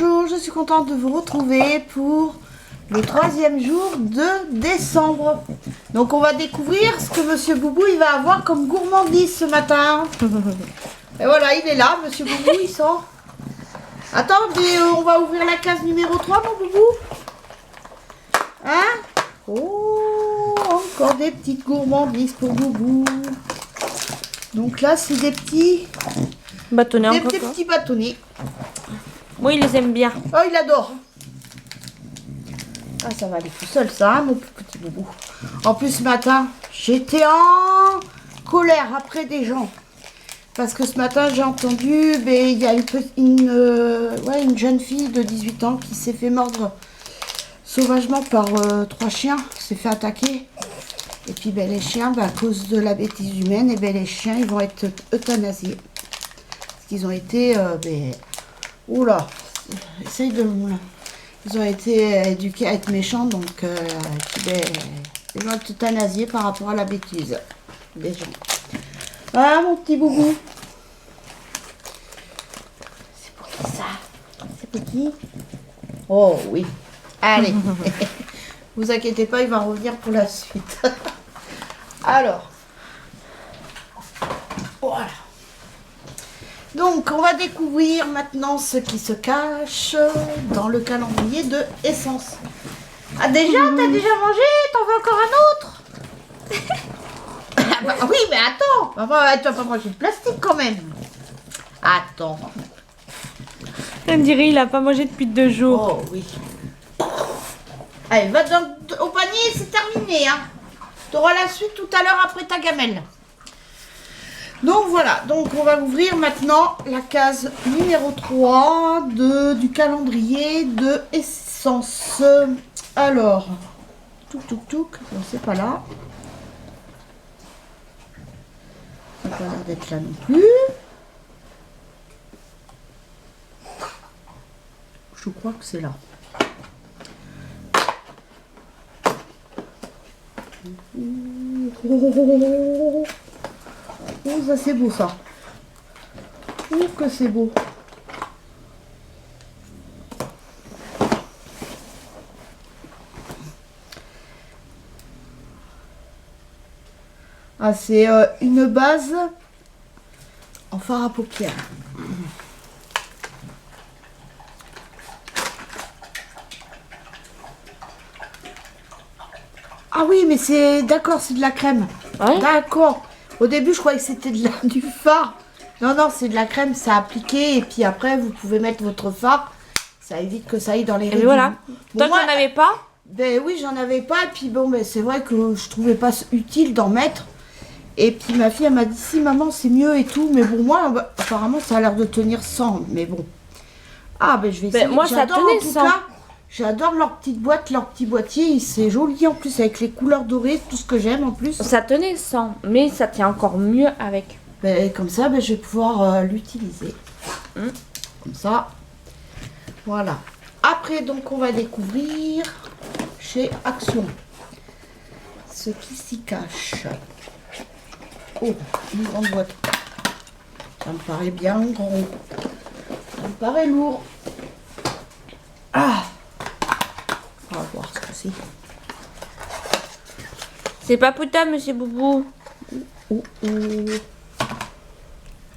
Bonjour, je suis contente de vous retrouver pour le 3e jour de décembre. Donc on va découvrir ce que Monsieur Boubou il va avoir comme gourmandise ce matin. Et voilà, il est là, Monsieur Boubou, il sort. Attends, mais on va ouvrir la case numéro 3, mon Boubou. Hein? Oh, encore des petites gourmandises pour Boubou. Donc là, c'est des petits bâtonnets, des petits bâtonnets. Oui, il les aime bien. Oh, il adore. Ah, ça va aller tout seul, ça, hein, mon petit Boubou. En plus, ce matin, j'étais en colère après des gens. Parce que ce matin, j'ai entendu, il y a une jeune fille de 18 ans qui s'est fait mordre sauvagement par 3 chiens, s'est fait attaquer. Et puis les chiens, à cause de la bêtise humaine, et les chiens, ils vont être euthanasiés. Parce qu'ils ont été, oula, essaye de... Ils ont été éduqués à être méchants, donc ils vont être euthanasiés par rapport à la bêtise des gens. Ah, mon petit Boubou. C'est pour qui ça? C'est pour qui? Oh oui. Allez. Vous inquiétez pas, il va revenir pour la suite. Alors. Voilà. Donc, on va découvrir maintenant ce qui se cache dans le calendrier de Essence. Ah déjà, t'as déjà mangé? T'en veux encore un autre? Bah, oui, mais attends. Maman, tu vas pas manger de plastique quand même. Attends. On dirait il a pas mangé depuis 2 jours. Oh oui. Allez, va au panier, c'est terminé. Hein. Tu auras la suite tout à l'heure après ta gamelle. Donc voilà, donc on va ouvrir maintenant la case numéro 3 du calendrier de Essence. Alors, touc, non, c'est pas là. Ça n'a pas l'air d'être là non plus. Je crois que c'est là. Oh, ça c'est beau ça. Oh, que c'est beau. Ah, c'est une base en fard à paupières. Ah oui, mais c'est... D'accord, c'est de la crème. Ouais. D'accord. Au début, je croyais que c'était du fard. Non, c'est de la crème, c'est appliqué. Et puis après, vous pouvez mettre votre fard. Ça évite que ça aille dans les rayons. Et voilà. Bon, Toi, moi, tu n'en avais pas? Ben oui, j'en avais pas. Et puis bon, c'est vrai que je trouvais pas utile d'en mettre. Et puis ma fille, elle m'a dit, si maman, c'est mieux et tout. Mais bon, moi, apparemment, ça a l'air de tenir sans. Mais bon. Ah, je vais essayer. Moi, ça tenait sans. J'adore leur petite boîte, leur petit boîtier. C'est joli en plus avec les couleurs dorées, tout ce que j'aime en plus. Ça tenait sans, mais ça tient encore mieux avec. Comme ça, je vais pouvoir l'utiliser. Comme ça. Voilà. Après, donc, on va découvrir chez Action ce qui s'y cache. Oh, une grande boîte. Ça me paraît bien grand. Ça me paraît lourd. Ah! On va voir ce que c'est. C'est pas putain, monsieur Boubou.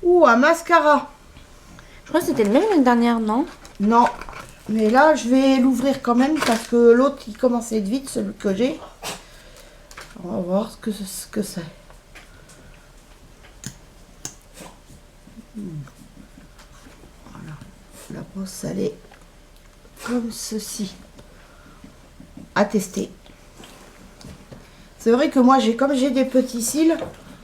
Ouh, un mascara. Je crois que c'était le même l'année dernière, non? Non. Mais là, je vais l'ouvrir quand même parce que l'autre, il commence à être vide, celui que j'ai. On va voir ce que c'est. Voilà. La brosse, elle est comme ceci. À tester. C'est vrai que moi, comme j'ai des petits cils,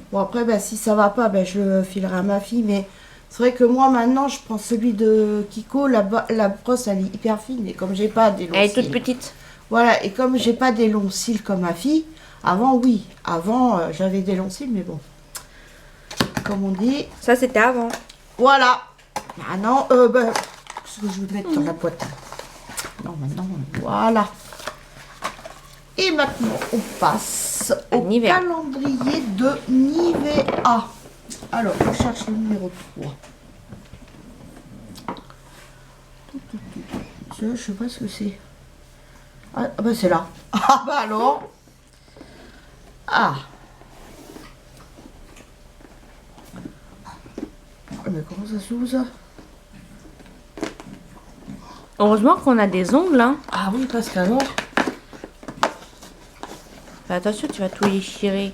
bon après, si ça va pas, je le filerai à ma fille, mais c'est vrai que moi, maintenant, je prends celui de Kiko, la brosse, elle est hyper fine, et comme j'ai pas des longs cils... Elle est toute petite. Voilà, et comme j'ai pas des longs cils comme ma fille, avant, oui, j'avais des longs cils, mais bon, comme on dit... Ça, c'était avant. Voilà. Maintenant, qu'est-ce que je vais mettre dans la boîte? Non, maintenant, voilà. Et maintenant, on passe au Nivea. calendrier de Nivea. Alors, on cherche le numéro 3. Je sais pas ce que c'est. Ah bah c'est là. Ah bah alors. Ah. Mais comment ça s'ouvre ça? Heureusement qu'on a des ongles, hein. Ah oui, parce qu'alors. Fais attention, tu vas tout déchirer.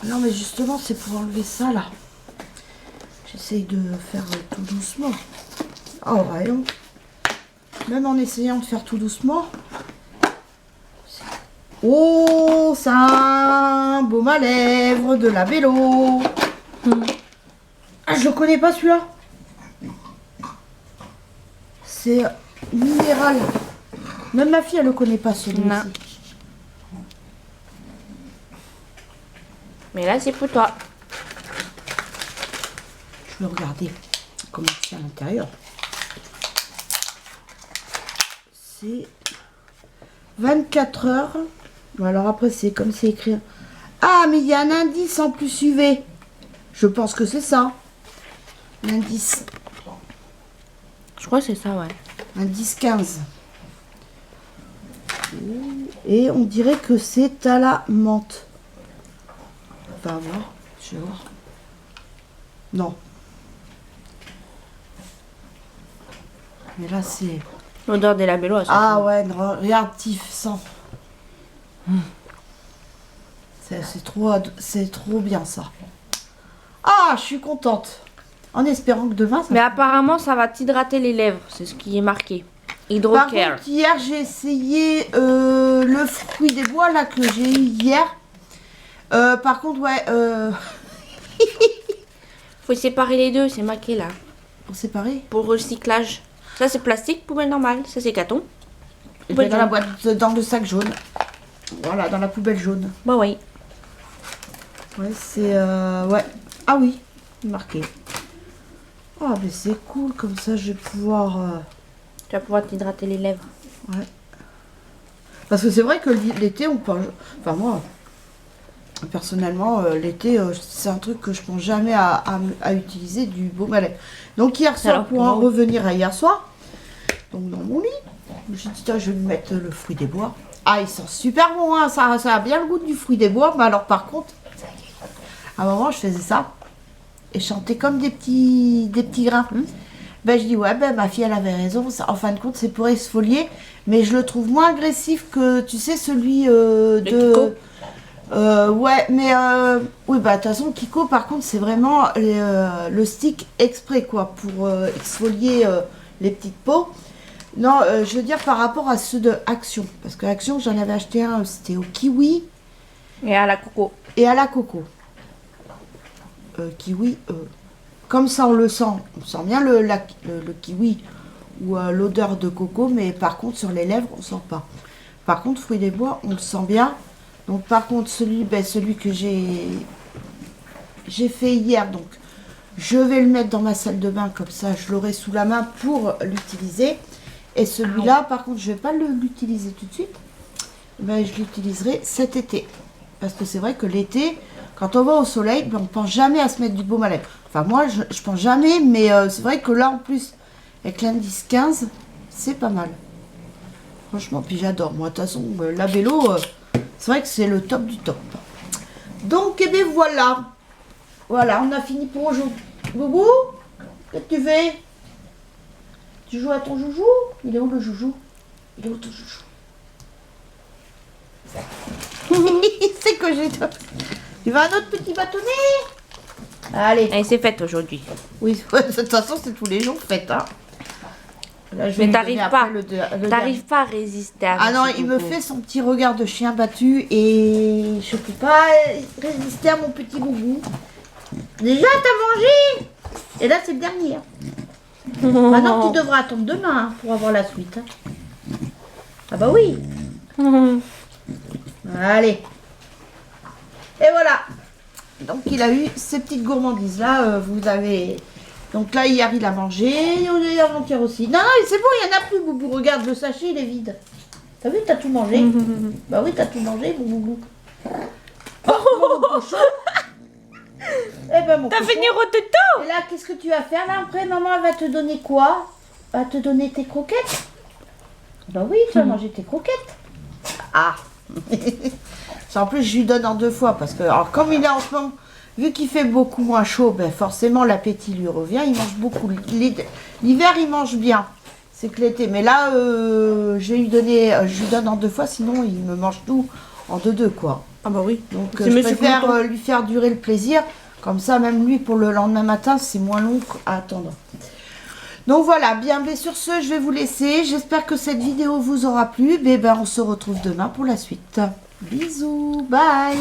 Non mais justement c'est pour enlever ça là. J'essaye de faire tout doucement. Oh voyons. Même en essayant de faire tout doucement. Oh, c'est un baume à lèvres de la Bello. Ah, je connais pas celui-là. C'est minéral. Même ma fille, elle le connaît pas celui-ci. Non. Mais là, c'est pour toi. Je vais regarder comment c'est à l'intérieur. C'est 24 heures. Alors après, c'est comme c'est écrit. Ah, mais il y a un indice en plus UV. Je pense que c'est ça. L'indice. Je crois que c'est ça, ouais. Indice 15. Et on dirait que c'est à la menthe. On va voir. Je vais voir. Non. Mais là, c'est... L'odeur des labellos. Ah ouais, non, regarde, Tiff, sens. C'est trop bien ça. Ah, je suis contente. En espérant que demain ça... Mais apparemment, ça va t'hydrater les lèvres. C'est ce qui est marqué. Par Hydrocare. contre, hier j'ai essayé le fruit des bois là que j'ai eu hier. Par contre, ouais, Faut séparer les deux, c'est marqué là. pour séparer. Pour recyclage. Ça, c'est plastique, poubelle normale. Ça, c'est carton. Et dans la boîte, dans le sac jaune. Voilà, dans la poubelle jaune. Bah oui. Ouais, c'est ouais. Ah oui, marqué. Ah, mais c'est cool, comme ça je vais pouvoir. Tu vas pouvoir t'hydrater les lèvres. Ouais. Parce que c'est vrai que l'été, on peut. Enfin, moi, personnellement, l'été, c'est un truc que je pense jamais à utiliser du baume à lèvres. Donc, hier soir, Alors, pour en non. revenir à hier soir, donc dans mon lit, je me suis dit, tiens, je vais lui mettre le fruit des bois. Ah, il sent super bon, hein, ça a bien le goût du fruit des bois, mais alors par contre, à un moment, je faisais ça et je chantais comme des petits grains. Ben, je dis, ouais, ben, ma fille, elle avait raison. Ça, en fin de compte, c'est pour exfolier. Mais je le trouve moins agressif que, tu sais, celui de... Kiko. Ouais, mais... oui, bah, de toute façon, Kiko, par contre, c'est vraiment le stick exprès, quoi, pour exfolier les petites peaux. Non, je veux dire par rapport à ceux de Action. Parce que Action, j'en avais acheté un, c'était au kiwi Et à la coco. et à la coco. Kiwi... Comme ça, on le sent. On sent bien le kiwi ou l'odeur de coco, mais par contre, sur les lèvres, on sent pas. Par contre, fruit des bois, on le sent bien. Donc, par contre, celui que j'ai fait hier, donc, je vais le mettre dans ma salle de bain, comme ça, je l'aurai sous la main pour l'utiliser. Et celui-là, par contre, je vais pas l'utiliser tout de suite. Ben, je l'utiliserai cet été. Parce que c'est vrai que l'été, quand on va au soleil, ben, on pense jamais à se mettre du baume à lèvres. Enfin, moi, je pense jamais, mais c'est vrai que là, en plus, avec l'indice 15, c'est pas mal. Franchement, puis j'adore. Moi, de toute façon, la vélo, c'est vrai que c'est le top du top. Donc, eh bien, voilà. Voilà, on a fini pour aujourd'hui. Boubou, qu'est-ce que tu fais? Tu joues à ton joujou? Il est où le joujou? Il est où ton joujou? C'est que j'ai... Tu veux un autre petit bâtonnet? Allez. Allez, c'est fait aujourd'hui. Oui, de toute façon, c'est tous les jours fête. Hein. Là, je vais Mais lui t'arrives donner pas. après le dernier. T'arrives pas à résister à Ah non, ce il me coco. fait son petit regard de chien battu et je peux pas résister à mon petit boubou. Déjà, t'as mangé? Et là, c'est le dernier. Maintenant, tu devras attendre demain hein, pour avoir la suite. Hein. Ah bah oui. Allez. Et voilà. Donc, il a eu ces petites gourmandises là. Vous avez... Donc là, hier, il a mangé. Et avant-hier aussi. Non, non, c'est bon, il y en a plus, Boubou. Regarde, le sachet, il est vide. T'as vu, t'as tout mangé. Bah oui, t'as tout mangé, Boubou. Oh, mon cochon. Eh ben, mon T'as cochon. fini rototo. Et là, qu'est-ce que tu vas faire là après? Maman, elle va te donner quoi? Elle va te donner tes croquettes? Bah oui, tu vas manger tes croquettes. Ah. En plus, je lui donne en 2 fois parce que, alors, comme il est en ce moment, vu qu'il fait beaucoup moins chaud, ben forcément l'appétit lui revient. Il mange beaucoup. L'hiver, il mange bien. C'est que l'été. Mais là, je lui donne en 2 fois, sinon il me mange tout en 2 quoi. Ah bah oui. Donc je préfère lui faire durer le plaisir. Comme ça, même lui, pour le lendemain matin, c'est moins long à attendre. Donc voilà, bien, mais sur ce, je vais vous laisser. J'espère que cette vidéo vous aura plu. On se retrouve demain pour la suite. Bisous, bye.